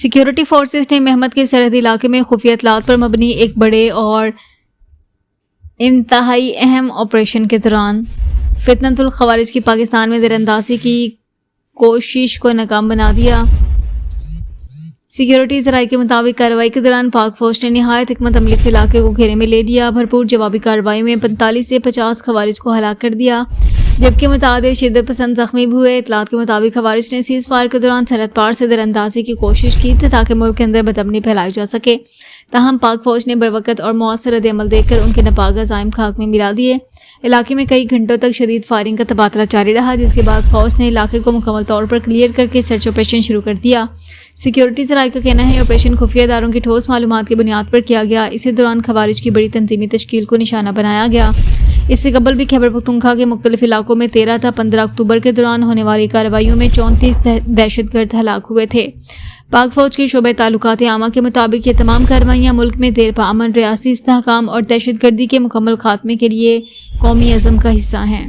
Security forces نے مہمت کے سرحدی علاقے میں خفیہ اطلاعات پر مبنی ایک بڑے اور انتہائی اہم آپریشن کے دوران فتنۃ الخوارج کی پاکستان میں زیر اندازی کی کوشش کو ناکام بنا دیا۔ سیکیورٹی ذرائع کے مطابق کارروائی کے دوران پاک فوج نے نہایت حکمت عملی سے علاقے کو گھیرے میں لے لیا۔ بھرپور جوابی کارروائی میں 45 سے 50 خوارج کو ہلاک کر دیا، جبکہ متعدد شدت پسند زخمی بھی ہوئے۔ اطلاعات کے مطابق خوارج نے سیز فائر کے دوران سرحد پار سے زیر اندازی کی کوشش کی تھی تاکہ ملک کے اندر بدامنی پھیلائی جا سکے، تاہم پاک فوج نے بروقت اور مؤثر رد عمل دیکھ کر ان کے ناپاک عزائم خاک میں ملا دیے۔ علاقے میں کئی گھنٹوں تک شدید فائرنگ کا تبادلہ جاری رہا، جس کے بعد فوج نے علاقے کو مکمل طور پر کلیئر کر کے سرچ آپریشن شروع کر دیا۔ سیکیورٹی ذرائع کا کہنا ہے آپریشن خفیہ اداروں کی ٹھوس معلومات کی بنیاد پر کیا گیا۔ اسی دوران خوارج کی بڑی تنظیمی تشکیل کو نشانہ بنایا گیا۔ اس سے قبل بھی خیبر پختونخوا کے مختلف علاقوں میں 13 تا 15 اکتوبر کے دوران ہونے والی کارروائیوں میں 34 دہشت گرد ہلاک ہوئے تھے۔ پاک فوج کے شعبہ تعلقات عامہ کے مطابق یہ تمام کارروائیاں ملک میں دیر پا امن ریاستی استحکام اور دہشت گردی کے مکمل خاتمے کے لیے قومی عزم کا حصہ ہیں۔